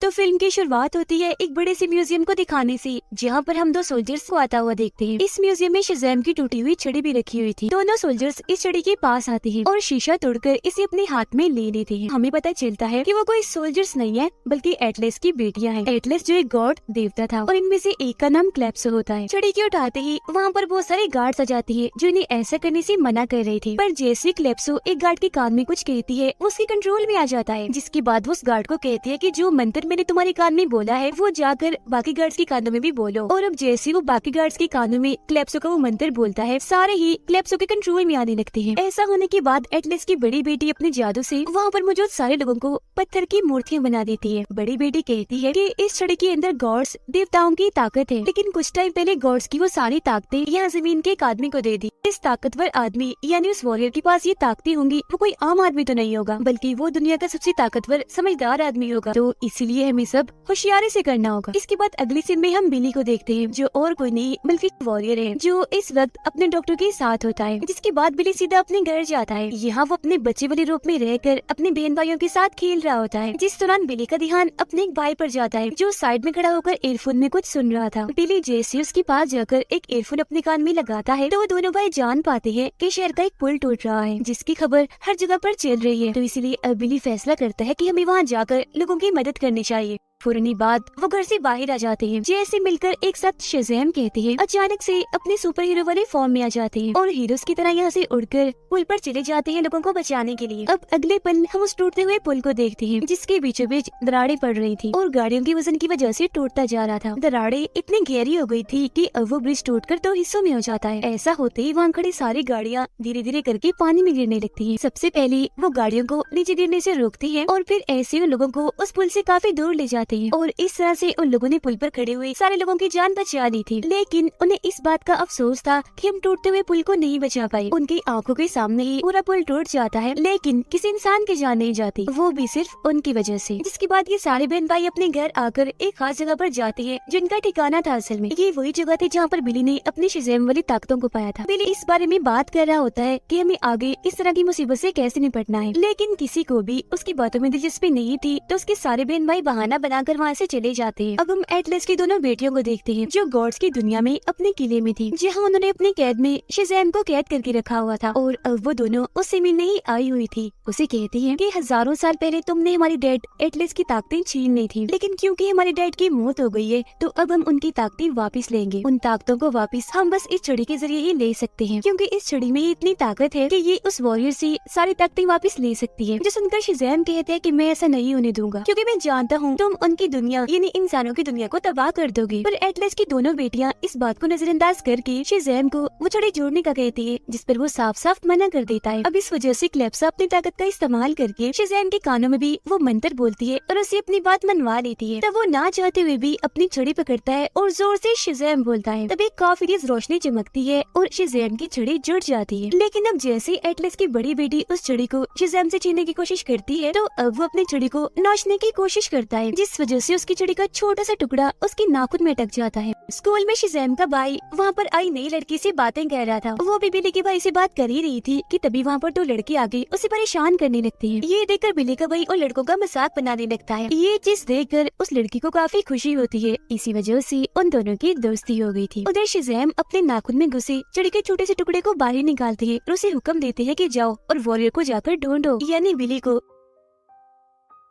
तो फिल्म की शुरुआत होती है एक बड़े से म्यूजियम को दिखाने से, जहाँ पर हम दो सोल्जर्स को आता हुआ देखते हैं। इस म्यूजियम में शज़ैम की टूटी हुई छड़ी भी रखी हुई थी। दोनों सोल्जर्स इस छड़ी के पास आते हैं और शीशा तोड़कर इसे अपने हाथ में ले लेते हैं। हमें पता चलता है कि वो कोई सोल्जर्स नहीं है बल्कि एटलस की बेटियां हैं। एटलस जो एक गॉड देवता था और इनमें से एक का नाम क्लेप्सो होता है। छड़ी की उठाते ही वहाँ पर बहुत सारे गार्ड्स आ जाती है जो इन्हें ऐसा करने से मना कर रहे थे, पर जैसे क्लेप्सो एक गार्ड के कान में कुछ कहती है उसके कंट्रोल में आ जाता है, जिसके बाद वो उस गार्ड को कहती है कि जो मंत्र मैंने तुम्हारे कान में बोला है वो जाकर बाकी गार्ड्स के कानों में भी बोलो। और अब जैसे वो बाकी गार्ड्स के कानों में क्लेप्सो का वो मंत्र बोलता है, सारे ही क्लेप्सो के कंट्रोल में आने लगते हैं। ऐसा होने के बाद एटलस की बड़ी बेटी अपने जादू से वहाँ पर मौजूद सारे लोगों को पत्थर की मूर्तियाँ बना देती है। बड़ी बेटी कहती है कि इस छड़ी के अंदर गॉड्स देवताओं की ताकत है, लेकिन कुछ टाइम पहले गॉड्स की वो सारी ताकतें यहाँ जमीन के एक आदमी को दे दी। इस ताकतवर आदमी यानी उस वॉरियर के पास ये ताकतें होंगी, वो कोई आम आदमी तो नहीं होगा बल्कि वो दुनिया का सबसे ताकतवर समझदार आदमी होगा, तो इसीलिए हमें सब होशियारी से करना होगा। इसके बाद अगली सीन में हम बिली को देखते हैं जो और कोई नहीं बल्कि वॉरियर है जो इस वक्त अपने डॉक्टर के साथ होता है। जिसके बाद बिली सीधा अपने घर जाता है। यहाँ वो अपने बच्चे वाले रूप में रहकर अपने बहन भाइयों के साथ खेल रहा होता है। जिस दौरान बिली का ध्यान अपने एक भाई पर जाता है जो साइड में खड़ा होकर ईयरफोन में कुछ सुन रहा था। बिली जैसे उसके पास जाकर एक ईयरफोन अपने कान में लगाता है तो वो दोनों भाई जान पाते हैं कि शहर का एक पुल टूट रहा है जिसकी खबर हर जगह पर चल रही है। तो इसलिए अब बिली फैसला करता है कि हमें वहाँ जाकर लोगों की मदद करनी चाहिए। फौरनी बाद वो घर से बाहर आ जाते हैं। जैसे मिलकर एक साथ शज़ैम कहते हैं, अचानक से अपने सुपर हीरो वाले फॉर्म में आ जाते हैं और हीरोज की तरह यहाँ से उड़कर पुल पर चले जाते हैं लोगों को बचाने के लिए। अब अगले पल हम उस टूटते हुए पुल को देखते हैं जिसके बीचों बीच दरारें पड़ रही थी और गाड़ियों के वजन की वजह से टूटता जा रहा था। दरारें इतनी गहरी हो गई थी कि अब वो ब्रिज टूटकर 2 हिस्सों में हो जाता है। ऐसा होते ही वहाँ खड़ी सारी गाड़ियाँ धीरे धीरे करके पानी में गिरने लगती है। सबसे पहले वो गाड़ियों को नीचे गिरने से रोकती है और फिर ऐसे उन लोगों को उस पुल से काफी दूर ले जाते हैं और इस तरह से उन लोगों ने पुल पर खड़े हुए सारे लोगों की जान बचा ली थी। लेकिन उन्हें इस बात का अफसोस था कि हम टूटते हुए पुल को नहीं बचा पाए। उनकी आंखों के सामने ही पूरा पुल टूट जाता है, लेकिन किसी इंसान की जान नहीं जाती, वो भी सिर्फ उनकी वजह से। जिसके बाद ये सारे बहन भाई अपने घर आकर एक खास जगह पर जाते हैं जिनका ठिकाना था असल में ये वही जगह थी जहाँ पर बिली ने अपनी शज़ैम वाली ताकतों को पाया था। बिली इस बारे में बात कर रहा होता है कि हमें आगे इस तरह की मुसीबत से कैसे निपटना है, लेकिन किसी को भी उसकी बातों में दिलचस्पी नहीं थी। तो उसके सारे बहन भाई बहाना बनाकर वहाँ से चले जाते हैं। अब हम एटलस की दोनों बेटियों को देखते हैं जो गॉड्स की दुनिया में अपने किले में थी, जहाँ उन्होंने अपने कैद में शज़ैम को कैद करके रखा हुआ था और अब वो दोनों उससे मिलने ही आई हुई थी। उसे कहती हैं कि हजारों साल पहले तुमने हमारी डैड एटलस की ताकतें छीन ली थी, लेकिन क्योंकि हमारे डैड की मौत हो गई है तो अब हम उनकी ताकतें वापस लेंगे। उन ताकतों को वापस हम बस इस छड़ी के जरिए ही ले सकते हैं, क्योंकि इस छड़ी में इतनी ताकत है कि ये उस वॉरियर से सारी ताकतें वापस ले सकती है। जो सुनकर शज़ैम कहते हैं कि मैं ऐसा नहीं होने दूंगा, क्योंकि मैं जानता हूँ तुम उनकी दुनिया यानी इंसानों की दुनिया को तबाह कर दोगे। पर एटलस की दोनों बेटियां इस बात को नजरअंदाज करके शज़ैम को वो छड़ी जोड़ने का कहती है, जिस पर वो साफ साफ मना कर देता है। अब इस वजह से क्लेप्सा अपनी ताकत का इस्तेमाल करके शज़ैम के कानों में भी वो मंत्र बोलती है और उसे अपनी बात मनवा लेती है। तब वो ना चाहते हुए भी अपनी छड़ी पकड़ता है और जोर से शज़ैम बोलता है। तब एक काफी तेज रोशनी चमकती है और शज़ैम की छड़ी जुड़ जाती है। लेकिन अब जैसे एटलस की बड़ी बेटी उस छड़ी को शज़ैम से छीनने की कोशिश करती है तो अब वो अपनी छड़ी को नोचने की कोशिश करता है, जिस वजह से उसकी छड़ी का छोटा सा टुकड़ा उसकी नाखून में अटक जाता है। स्कूल में शज़ैम का भाई वहाँ पर आई नई लड़की से बातें कर रहा था। वो भी बिली के भाई से बात कर ही रही थी कि तभी वहाँ पर 2 लड़के आगे उसे परेशान करने लगते हैं। ये देखकर बिली का भाई उन लड़कों का मजाक बनाने लगता है। ये चीज देखकर उस लड़की को काफी खुशी होती है। इसी वजह से उन दोनों की दोस्ती हो गई थी। उधर शज़ैम अपने नाखून में घुसे छड़ी के छोटे से टुकड़े को बाहर निकालते हैं और उसे हुक्म देते हैं कि जाओ और वॉरियर को जाकर ढूंढो, यानी बिली को।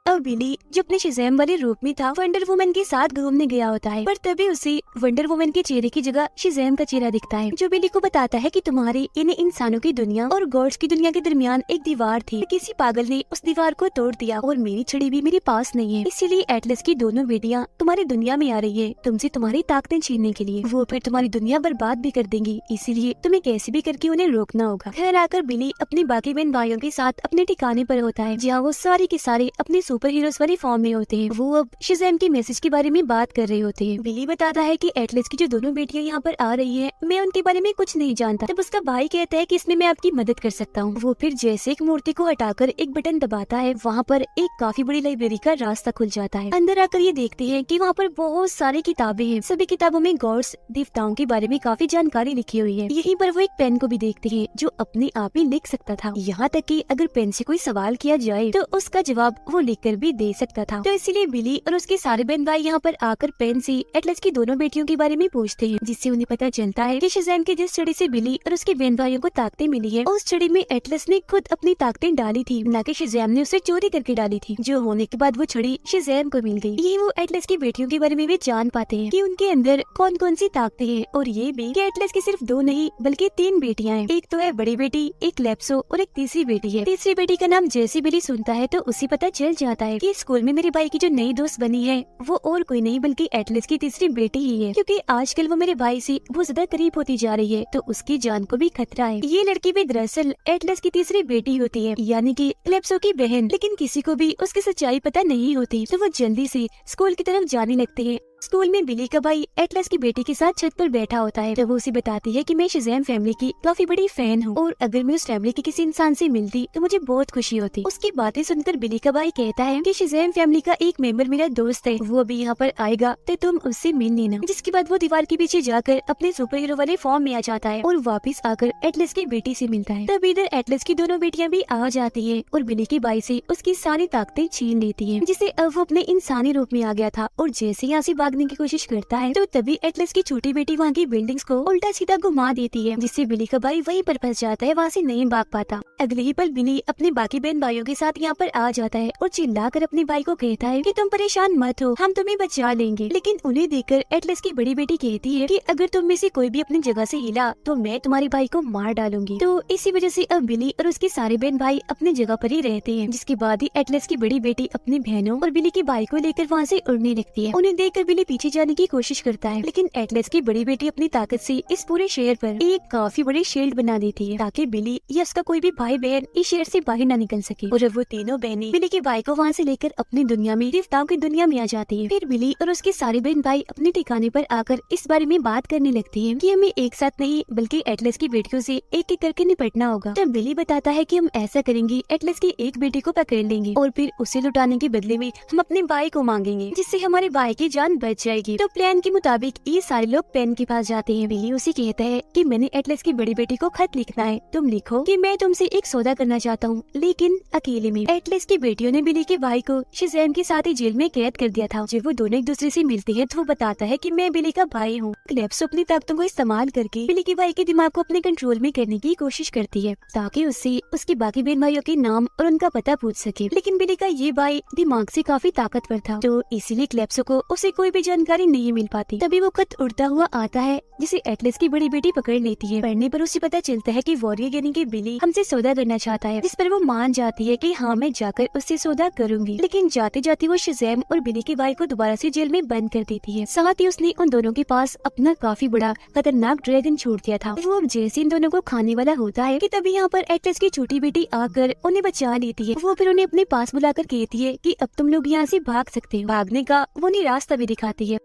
अब बिली जो अपने शज़ैम वाले रूप में था वंडर वुमन के साथ घूमने गया होता है, पर तभी उसे वंडर वुमन के चेहरे की जगह शज़ैम का चेहरा दिखता है, जो बिली को बताता है कि तुम्हारी इन इंसानों की दुनिया और गॉड्स की दुनिया के दरमियान एक दीवार थी। किसी पागल ने उस दीवार को तोड़ दिया और मेरी छड़ी भी मेरे पास नहीं है, इसीलिए एटलस की दोनों बेटियां तुम्हारी दुनिया में आ रही है तुमसे तुम्हारी ताकतें छीनने के लिए। वो फिर तुम्हारी दुनिया बर्बाद भी कर देंगी, इसीलिए तुम्हें कैसे भी करके उन्हें रोकना होगा। घर आकर बिली अपने बाकी बहन भाइयों के साथ अपने ठिकाने पर होता है, जहाँ वो सारे के सारे अपने सुपर हीरोज वाली फॉर्म में होते हैं। वो अब शज़ैम के मैसेज के बारे में बात कर रहे होते हैं। बिली बताता है कि एटलस की जो दोनों बेटियां यहाँ पर आ रही हैं, मैं उनके बारे में कुछ नहीं जानता। तब उसका भाई कहता है कि इसमें मैं आपकी मदद कर सकता हूँ। वो फिर जैसे एक मूर्ति को हटाकर एक बटन दबाता है, वहाँ पर एक काफी बड़ी लाइब्रेरी का रास्ता खुल जाता है। अंदर आकर ये देखते हैं कि वहाँ पर बहुत सारी किताबें हैं। सभी किताबों में गॉड्स देवताओं के बारे में काफी जानकारी लिखी हुई है। यहीं पर वो एक पेन को भी देखते हैं जो अपने आप ही लिख सकता था। यहाँ तक कि अगर पेन से कोई सवाल किया जाए तो उसका जवाब वो लिख कर भी दे सकता था। तो इसीलिए बिली और उसके सारे बहन भाई यहाँ पर आकर पेन से एटलस की दोनों बेटियों के बारे में पूछते हैं, जिससे उन्हें पता चलता है कि शज़ैम की जिस छड़ी से बिली और उसके बहन भाइयों को ताकतें मिली है, उस छड़ी में एटलस ने खुद अपनी ताकतें डाली थी, न कि शज़ैम ने उसे चोरी करके डाली थी। जो होने के बाद वो छड़ी शज़ैम को मिल गई। ये वो एटलस की बेटियों के बारे में भी जान पाते हैं कि उनके अंदर कौन कौन सी ताकतें हैं, और ये भी कि एटलस की सिर्फ 2 नहीं बल्कि 3 बेटियां हैं। एक तो है बड़ी बेटी, एक कैलिप्सो और एक तीसरी बेटी है। तीसरी बेटी का नाम जैसे बिली सुनता है तो उसे पता चल जाता है कि स्कूल में मेरे भाई की जो नई दोस्त बनी है वो और कोई नहीं बल्कि एटलस की तीसरी बेटी ही है, क्योंकि आजकल वो मेरे भाई से बहुत ज्यादा करीब होती जा रही है, तो उसकी जान को भी खतरा है। ये लड़की भी दरअसल एटलस की तीसरी बेटी होती है, यानी कि कैलिप्सो की बहन। लेकिन किसी को भी उसकी सच्चाई पता नहीं होती, तो वो जल्दी से स्कूल की तरफ जाने लगते हैं। स्कूल में बिली का भाई एटलस की बेटी के साथ छत पर बैठा होता है, तो वो उसे बताती है कि मैं शज़ैम फैमिली की काफी बड़ी फैन हूँ, और अगर मैं उस फैमिली के किसी इंसान से मिलती तो मुझे बहुत खुशी होती। उसकी बातें सुनकर बिली का भाई कहता है कि शज़ैम फैमिली का एक मेंबर मेरा दोस्त है, वो भी यहाँ पर आएगा तो तुम उससे मिल लेना। जिसके बाद वो दीवार के पीछे जाकर अपने सुपर हीरो वाले फॉर्म में आ जाता है और वापस आकर एटलस की बेटी से मिलता है। तब इधर एटलस की दोनों बेटियां भी आ जाती है और बिली के भाई से उसकी सारी ताकतें छीन लेती है, जिससे अब वो अपने इंसानी रूप में आ गया था। और जैसे यहाँ से भागने की कोशिश करता है तो तभी एटलस की छोटी बेटी वहाँ की बिल्डिंग्स को उल्टा सीधा घुमा देती है, जिससे बिली का भाई वहीं पर फंस जाता है, वहाँ से नहीं भाग पाता। अगले ही पल बिली अपने बाकी बहन भाइयों के साथ यहाँ पर आ जाता है और चिल्लाकर अपने भाई को कहता है कि तुम परेशान मत हो, हम तुम्हें बचा लेंगे। लेकिन उन्हें देखकर एटलस की बड़ी बेटी कहती है कि अगर तुम में से कोई भी अपनी जगह से हिला तो मैं तुम्हारे भाई को मार डालूंगी। तो इसी वजह से अब बिली और उसके सारे बहन भाई अपनी जगह पर ही रहते हैं। जिसके बाद ही एटलस की बड़ी बेटी अपनी बहनों और बिली के भाई को लेकर वहाँ से उड़ने लगती है। उन्हें देखकर बिली पीछे जाने की कोशिश करता है, लेकिन एटलस की बड़ी बेटी अपनी ताकत से इस पूरे शहर पर एक काफी बड़ी शील्ड बना देती है, ताकि बिली या उसका कोई भी भाई बहन इस शहर से बाहर न निकल सके। और अब वो तीनों बहनें बिली के भाई को वहाँ से लेकर अपनी दुनिया में, देवताओं की दुनिया में आ जाती है। फिर बिली और उसके सारे बहन भाई अपने ठिकाने पर आकर इस बारे में बात करने लगती है कि हमें एक साथ नहीं बल्कि एटलस की बेटियों से एक एक करके निपटना होगा। तब बिली बताता है कि हम ऐसा करेंगे, एटलस की एक बेटी को पकड़ लेंगे और फिर उसे लुटाने के बदले में हम अपने भाई को मांगेंगे, जिससे हमारे भाई की जान बच जाएगी। तो प्लान के मुताबिक ये सारे लोग पेन के पास जाते हैं। बिली उसे कहता है कि मैंने एटलस की बड़ी बेटी को खत लिखना है, तुम लिखो कि मैं तुमसे एक सौदा करना चाहता हूँ, लेकिन अकेले में। एटलस की बेटियों ने बिली के भाई को शज़ैम के साथ ही जेल में कैद कर दिया था। जब वो दोनों एक दूसरे से मिलते हैं तो वो बताता है कि मैं बिली का भाई हूँ। कैलिप्सो अपनी ताकतों को इस्तेमाल करके बिली के भाई के दिमाग को अपने कंट्रोल में करने की कोशिश करती है, ताकि उससे उसके बाकी बहन भाइयों के नाम और उनका पता पूछ सके। लेकिन बिली का ये भाई दिमाग से काफी ताकतवर था, तो इसीलिए कैलिप्सो को उसे कोई भी जानकारी नहीं मिल पाती। तभी वो खत उड़ता हुआ आता है, जिसे एटलस की बड़ी बेटी पकड़ लेती है। पढ़ने पर उसे पता चलता है कि वॉरियर यानी कि बिली हमसे सौदा करना चाहता है, जिस पर वो मान जाती है कि हाँ मैं जाकर उससे सौदा करूंगी। लेकिन जाते जाते वो शज़ैम और बिली के भाई को दोबारा से जेल में बंद कर देती है। साथ ही उसने उन दोनों के पास अपना काफी बड़ा खतरनाक ड्रैगन छोड़ दिया था। वो अब जैसे इन दोनों को खाने वाला होता है कि तभी यहाँ पर एटलस की छोटी बेटी आकर उन्हें बचा लेती है। वो फिर उन्हें अपने पास बुलाकर कहती है कि अब तुम लोग यहाँ से भाग सकते हो। भागने का वो उन्हें रास्ता भी दिखाती है।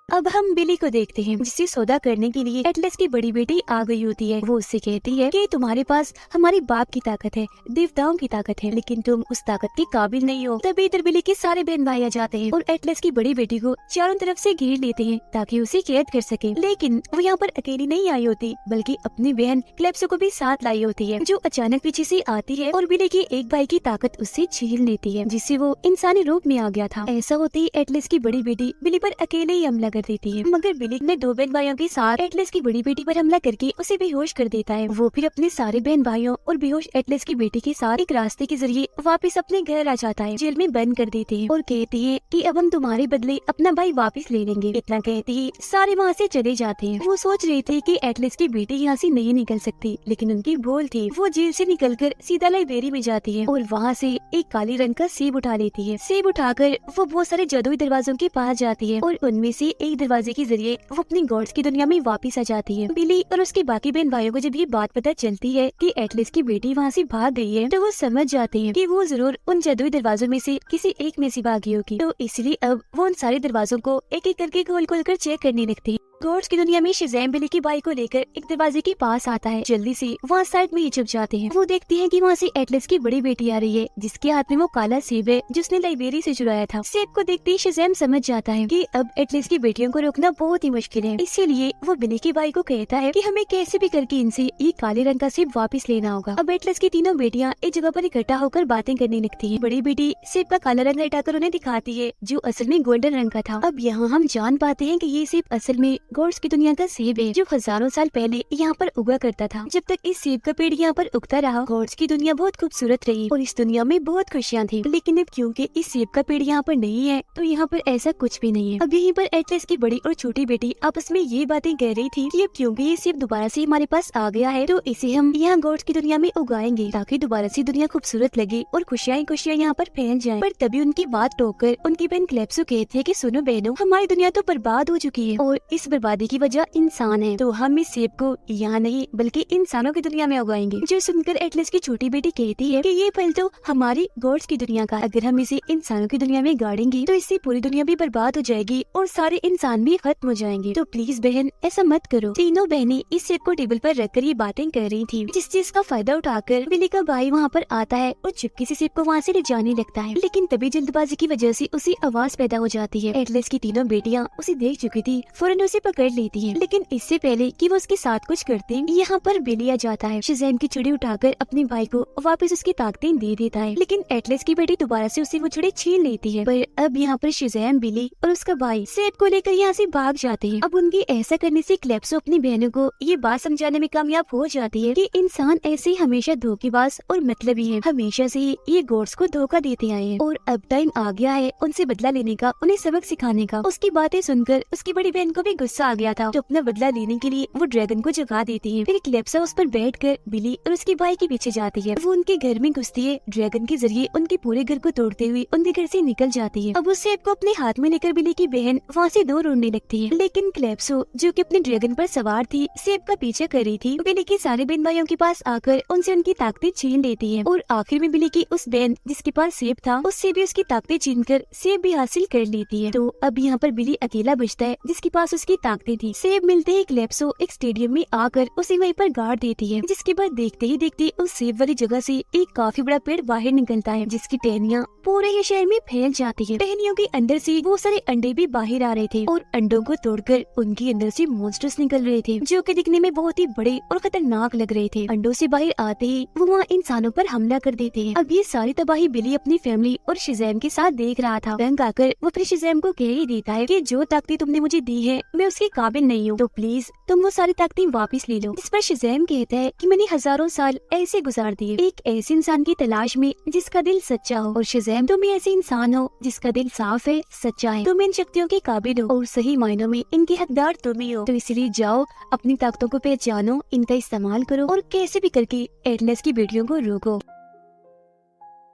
अब हम बिली को देखते हैं, जिसे सौदा करने के लिए एटलस की बड़ी बेटी आ गई होती है। वो उससे कहती है कि तुम्हारे पास हमारे बाप की ताकत है, देवताओं की ताकत है, लेकिन तुम उस ताकत के काबिल नहीं हो। तभी इधर बिली के सारे बहन भाई आ जाते हैं और एटलस की बड़ी बेटी को चारों तरफ से घेर लेते हैं ताकि उसे कैद कर सके। लेकिन वो यहाँ पर अकेली नहीं आई होती, बल्कि अपनी बहन कैलिप्सो को भी साथ लाई होती है, जो अचानक पीछे से आती है और बिली के एक भाई की ताकत उससे छीन लेती है, जिससे वो इंसानी रूप में आ गया था। ऐसा होते ही एटलस की बड़ी बेटी बिली पर अकेले ही हमला कर देती है, मगर बिली ने 2 बहन भाइयों के साथ एटलस की बड़ी बेटी पर हमला करके उसे बेहोश कर देता है। वो फिर अपने सारे बहन भाइयों और बेहोश एटलस की बेटी के साथ एक रास्ते के जरिए वापस अपने घर आ जाता है। जेल में बंद कर देते हैं और कहते हैं कि अब हम तुम्हारे बदले अपना भाई वापस ले लेंगे। इतना कहते ही सारे वहाँ से चले जाते हैं। वो सोच रहे थे कि एटलस की बेटी यहाँ से नहीं निकल सकती, लेकिन उनकी भूल थी। वो जेल से निकलकर सीधा लाइब्रेरी में जाती है और वहाँ से एक काले रंग का सेब उठा लेती है। सेब उठाकर वो बहुत सारे जादुई दरवाजों के पास जाती है और उनमें से एक दरवाजे के जरिए वो अपनी गॉड्स की दुनिया में वापस आ जाती है। बिली और उसके बाकी बहन भाइयों को जब ये बात पता चलती है कि एटलस की बेटी वहाँ से भाग गई है, तो वो समझ जाते हैं कि वो जरूर उन जादुई दरवाजों में से किसी एक में से भागी होगी। तो इसलिए अब वो उन सारे दरवाजों को एक एक करके खोल खोल कर चेक करने लगते हैं। गॉड्स की दुनिया में शेज़ैम बिली की बाइक को लेकर एक दरवाजे के पास आता है। जल्दी से वहाँ साइड में ही छुप जाते हैं। वो देखते हैं कि वहाँ से एटलस की बड़ी बेटी आ रही है, जिसके हाथ में वो काला सेब है जिसने लाइब्रेरी से चुराया था। सेब को देखते ही शेज़ैम समझ जाता है कि अब एटलस की बेटियों को रोकना बहुत ही मुश्किल है। इसीलिए वो बिली की बाइक को कहता है कि हमें कैसे भी करके इनसे ये काले रंग का सेब वापस लेना होगा। अब एटलस की तीनों बेटियां एक जगह पर इकट्ठा होकर बातें करने लगती हैं। बड़ी बेटी सेब का काला रंग हटाकर उन्हें दिखाती है, जो असल में गोल्डन रंग का था। अब यहाँ हम जान पाते हैं कि ये सेब असल में गॉड्स की दुनिया का सेब है, जो हजारों साल पहले यहाँ पर उगा करता था। जब तक इस सेब का पेड़ यहाँ पर उगता रहा, गॉड्स की दुनिया बहुत खूबसूरत रही और इस दुनिया में बहुत खुशियाँ थी। लेकिन अब क्योंकि इस सेब का पेड़ यहाँ पर नहीं है, तो यहाँ पर ऐसा कुछ भी नहीं है। अब यहीं पर एटलस की बड़ी और छोटी बेटी आपस में ये बातें कह रही थी कि अब क्योंकि ये सेब दोबारा से हमारे पास आ गया है, तो इसे हम यहाँ गॉड्स की दुनिया में उगाएंगे ताकि दोबारा से दुनिया खूबसूरत लगे और खुशियाँ यहाँ पर फैल जाएं। पर तभी उनकी बात टोककर उनकी बहन क्लेप्सो कहती है कि सुनो बहनों, हमारी दुनिया तो बर्बाद हो चुकी है और इस बर्बादी की वजह इंसान है, तो हम इस सेब को यहाँ नहीं बल्कि इंसानों की दुनिया में उगाएंगे। जो सुनकर एटलस की छोटी बेटी कहती है कि ये फल तो हमारी गॉड्स की दुनिया का, अगर हम इसे इंसानों की दुनिया में गाड़ेंगे तो इससे पूरी दुनिया भी बर्बाद हो जाएगी और सारे इंसान भी खत्म हो जाएंगे, तो प्लीज बहन ऐसा मत करो। तीनों बहनें इस सेब को टेबल पर रखकर ये बातें कर रही थी, जिस चीज का फायदा उठाकर बिली का भाई वहाँ पर आता है और चुपके से सेब को वहाँ से ले जाने लगता है। लेकिन तभी जल्दबाजी की वजह से उसे आवाज पैदा हो जाती है। एटलस की तीनों बेटियां उसे देख चुकी थी, फौरन उसे पकड़ लेती हैं। लेकिन इससे पहले कि वो उसके साथ कुछ करती, यहाँ पर बिली आ जाता है। शेज़ैम की छुरी उठाकर अपने भाई को वापस उसकी ताकतें दे देता है, लेकिन एटलस की बेटी दोबारा से उसे वो छुरी छीन लेती है। पर अब यहाँ पर शेज़ैम, बिली और उसका भाई सेब को लेकर यहाँ से भाग जाते हैं। अब उनके ऐसा करने से क्लेप्सो अपनी बहनों को ये बात समझाने में कामयाब हो जाती है कि इंसान ऐसे ही हमेशा धोखेबाज और मतलबी है, हमेशा से ये गॉड्स को धोखा देते आए हैं और अब टाइम आ गया है उनसे बदला लेने का, उन्हें सबक सिखाने का। उसकी बातें सुनकर उसकी बड़ी बहन को भी गुस्सा आ गया था, तो अपना बदला लेने के लिए वो ड्रैगन को जगा देती है। फिर क्लेप्सो उस पर बैठकर बिली और उसके भाई के पीछे जाती है। वो उनके घर में घुसती है, ड्रैगन के जरिए उनके पूरे घर को तोड़ते हुए उनके घर से निकल जाती है। अब उस सेब को अपने हाथ में लेकर बिली की बहन वहाँ से दूर उड़ने लगती है, लेकिन क्लेप्सो जो कि अपने ड्रैगन पर सवार थी सेब का पीछा कर रही थी, बिली के सारे बहन भाइयों के पास आकर उनसे उनकी ताकतें छीन लेती है और आखिर में बिली की उस बहन जिसके पास सेब था उससे भी उसकी ताकतें छीनकर सेब भी हासिल कर लेती है। तो अब यहाँ पर बिली अकेला बचता है जिसके पास उसकी ताकतें थी। सेब मिलते ही क्लेप्सो एक स्टेडियम में आकर उसे वहीं पर गाड़ देती है, जिसके बाद देखते ही देखते उस सेब वाली जगह से एक काफी बड़ा पेड़ बाहर निकलता है, जिसकी टहनियाँ पूरे ही शहर में फैल जाती है। टहनियों के अंदर से वो सारे अंडे भी बाहर आ रहे थे और अंडों को तोड़कर उनके अंदर से मॉन्स्टर्स निकल रहे थे, जो कि दिखने में बहुत ही बड़े और खतरनाक लग रहे थे। अंडों से बाहर आते ही वो वहाँ इंसानों पर हमला कर देते हैं। अब ये सारी तबाही बिली अपनी फैमिली और शेज़ैम के साथ देख रहा था। तंग आकर वो अपने शेज़ैम को कह ही देता है कि जो ताकतें तुमने मुझे दी है मैं उसके काबिल नहीं हूँ, तो प्लीज तुम वो सारी ताकतें वापस ले लो। इस पर शेज़ैम कहता है कि मैंने हजारों साल ऐसे गुजार दिए एक ऐसे इंसान की तलाश में जिसका दिल सच्चा हो, और शेज़ैम तुम ऐसे इंसान हो जिसका दिल साफ है, सच्चा है, तुम इन शक्तियों के काबिल हो और सही मायनों में इनके हकदार तुम ही हो। तो इसलिए जाओ अपनी ताकतों को पहचानो, इनका इस्तेमाल करो और कैसे भी करके एटलस की बेटियों को रोको।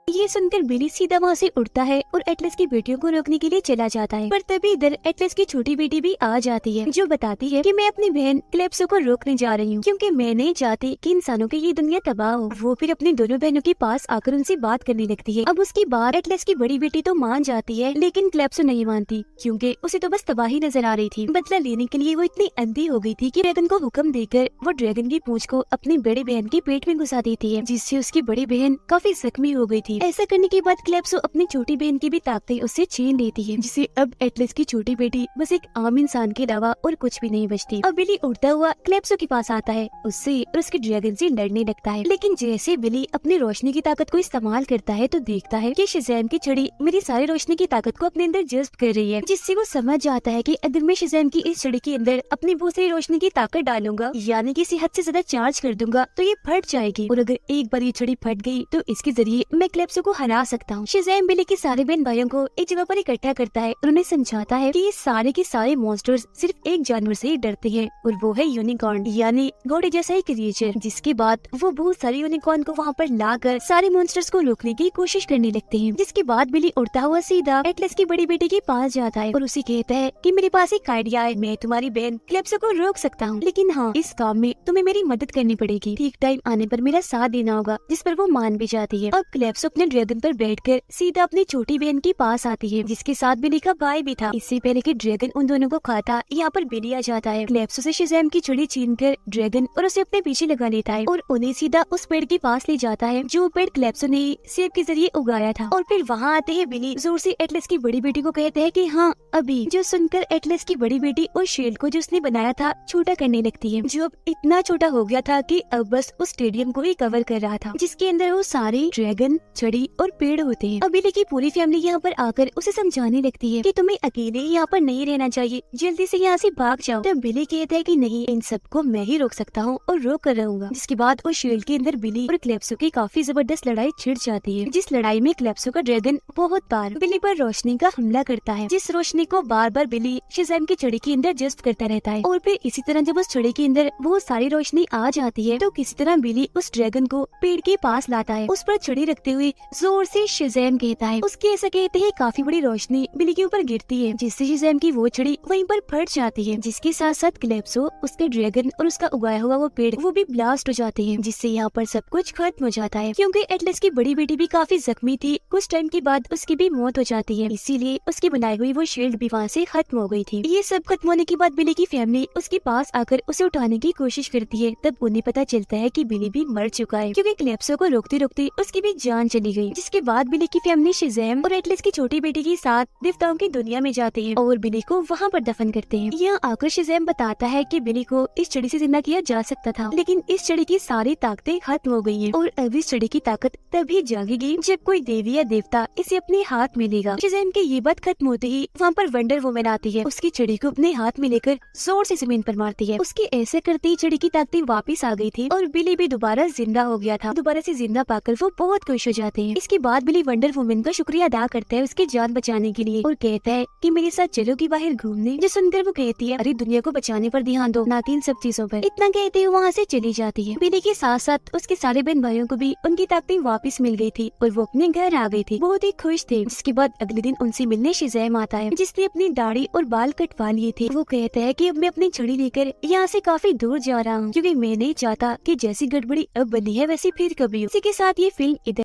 ये सुनकर बिली सीधा वहाँ से उड़ता है और एटलस की बेटियों को रोकने के लिए चला जाता है। पर तभी इधर एटलस की छोटी बेटी भी आ जाती है, जो बताती है कि मैं अपनी बहन क्लेप्सो को रोकने जा रही हूँ, क्योंकि मैं नहीं चाहती कि इंसानों की ये दुनिया तबाह हो। वो फिर अपनी दोनों बहनों के पास आकर उनसे बात करने लगती है। अब उसकी बात एटलस की बड़ी बेटी तो मान जाती है, लेकिन क्लेप्सो नहीं मानती, क्योंकि उसे तो बस तबाही नजर आ रही थी। बदला लेने के लिए वो इतनी अंधी हो गई थी कि ड्रैगन को हुक्म देकर वो ड्रैगन की पूंछ को अपनी बड़ी बहन के पेट में घुसा देती है, जिससे उसकी बड़ी बहन काफी जख्मी हो गई थी। ऐसा करने के बाद क्लेप्सो अपनी छोटी बहन की भी ताकतें उससे छीन लेती है, जिससे अब एटलस की छोटी बेटी बस एक आम इंसान के अलावा और कुछ भी नहीं बचती। अब बिली उड़ता हुआ क्लेप्सो के पास आता है, उससे और उसके ड्रैगन से लड़ने लगता है। लेकिन जैसे बिली अपनी रोशनी की ताकत को इस्तेमाल करता है तो देखता है कि शेज़ैम की छड़ी मेरी सारी रोशनी की ताकत को अपने अंदर जज्ब कर रही है, जिससे वो समझ जाता है कि अगर मैं शेज़ैम की इस छड़ी के अंदर अपनी बहुत सारी रोशनी की ताकत डालूंगा, यानी कि इसे हद से ज्यादा चार्ज कर दूंगा, तो ये फट जाएगी और अगर एक बार ये छड़ी फट गई तो इसके जरिए मैं क्लेप्सो को हरा सकता हूँ। शेज़ैम बिली के सारे बहन भाइयों को एक जगह पर इकट्ठा करता है और उन्हें समझाता है कि ये सारे के सारे मॉन्स्टर्स सिर्फ एक जानवर से ही डरते हैं, और वो है यूनिकॉर्न, यानी घोड़े जैसा एक क्रिएचर। जिसके बाद वो बहुत सारे यूनिकॉर्न को वहाँ पर लाकर सारे मॉन्स्टर्स को रोकने की कोशिश करने लगते हैं। जिसके बाद बिली उड़ता हुआ सीधा एटलस की बड़ी बेटी के पास जाता है और उसे कहता है कि मेरे पास एक आइडिया है, मैं तुम्हारी बहन क्लेप्सो को रोक सकता हूँ, लेकिन हाँ इस काम में तुम्हें मेरी मदद करनी पड़ेगी। ठीक टाइम आने पर मेरा साथ देना होगा, जिस पर वो मान भी जाती है। अब क्लेप्सो अपने ड्रैगन पर बैठकर सीधा अपनी छोटी बहन के पास आती है, जिसके साथ बिली का भाई भी था। इससे पहले कि ड्रैगन उन दोनों को खाता, यहाँ पर बिली आ जाता है। क्लेप्सो से शज़ैम की छड़ी छीनकर ड्रैगन और उसे अपने पीछे लगा लेता है और उन्हें सीधा उस पेड़ के पास ले जाता है जो पेड़ क्लेप्सो ने सेब के जरिए उगाया था। और फिर वहाँ आते हैं बिली जोर से एटलस की बड़ी बेटी को कहते हैं कि हाँ अभी, जो सुनकर एटलस की बड़ी बेटी उस शील्ड को जो उसने बनाया था छोटा करने लगती है, जो अब इतना छोटा हो गया था कि अब बस उस स्टेडियम को ही कवर कर रहा था, जिसके अंदर वो सारे ड्रैगन, छड़ी और पेड़ होते हैं। अब बिली की पूरी फैमिली यहाँ पर आकर उसे समझाने लगती है कि तुम्हें अकेले यहाँ पर नहीं रहना चाहिए, जल्दी से यहाँ से भाग जाओ। तब बिली कहता है कि नहीं, इन सबको मैं ही रोक सकता हूँ और रोक कर रहूंगा। जिसके बाद उस शील्ड के अंदर बिली और क्लेप्सो की काफी जबरदस्त लड़ाई छिड़ जाती है, जिस लड़ाई में क्लेप्सो का ड्रैगन बहुत बार बिली पर रोशनी का हमला करता है, जिस रोशनी को बार बार बिली शज़ैम की छड़ी के अंदर जज्ब करता रहता है। और फिर इसी तरह जब उस छड़ी के अंदर बहुत सारी रोशनी आ जाती है तो किसी तरह बिली उस ड्रैगन को पेड़ के पास लाता है, उस पर छड़ी रखते हुए जोर से शज़ैम कहता है। उसके ऐसा कहते हैं काफी बड़ी रोशनी बिली के ऊपर गिरती है, जिससे शज़ैम की वो छड़ी वहीं पर फट जाती है, जिसके साथ साथ क्लेप्सो, उसके ड्रैगन और उसका उगाया हुआ वो पेड़ वो भी ब्लास्ट हो जाते हैं, जिससे यहाँ पर सब कुछ खत्म हो जाता है। क्योंकि एटलस की बड़ी बेटी भी काफी जख्मी थी, कुछ टाइम के बाद उसकी भी मौत हो जाती है, इसीलिए उसकी बनाई हुई वो शील्ड भी वहाँ से खत्म हो गई थी। ये सब खत्म होने के बाद बिली की फैमिली उसके पास आकर उसे उठाने की कोशिश करती है। तब उन्हें पता चलता है कि बिली भी मर चुका है, क्योंकि क्लेप्सो को रोकते रोकते उसकी भी जान चली गई। जिसके बाद बिली की फैमिली शज़ैम और एटलस की छोटी बेटी के साथ देवताओं की दुनिया में जाते हैं और बिली को वहाँ पर दफन करते हैं। यहाँ आकर शज़ैम बताता है कि बिली को इस छड़ी से जिंदा किया जा सकता था, लेकिन इस छड़ी की सारी ताकतें खत्म हो गई हैं और अब इस छड़ी की ताकत तभी जागेगी जब कोई देवी या देवता इसे अपने हाथ में लेगा। शज़ैम की ये बात खत्म होते ही वहाँ पर वंडर वुमन आती है, उसकी छड़ी को अपने हाथ में लेकर जोर से जमीन पर मारती है। उसके ऐसे करते ही छड़ी की ताकतें वापस आ गई थी और बिली भी दोबारा जिंदा हो गया था। दोबारा से जिंदा पाकर वो बहुत खुश हो जाते हैं। इसके बाद बिली वंडर वुमन का शुक्रिया अदा करता है उसकी जान बचाने के लिए और कहता है कि मेरे साथ चलोगी बाहर घूमने। जो सुनकर वो कहती है अरे दुनिया को बचाने पर ध्यान दो, ना कि इन सब चीजों पर। इतना कहते हुए वहाँ से चली जाती है। बिली के साथ साथ उसके सारे बहन भाइयों को भी उनकी ताकतें वापस मिल गई थी और वो अपने घर आ गई थी, बहुत ही खुश थे। जिसके बाद अगले दिन उनसे मिलने शज़ैम आता है, जिसने अपनी दाढ़ी और बाल कटवा लिए थे। वो कहता है कि अब मैं अपनी छड़ी लेकर यहाँ से काफी दूर जा रहा हूँ, क्योंकि मैं नहीं चाहता कि जैसी गड़बड़ी अब बनी है वैसी फिर कभी हो। इसी के साथ ये फिल्म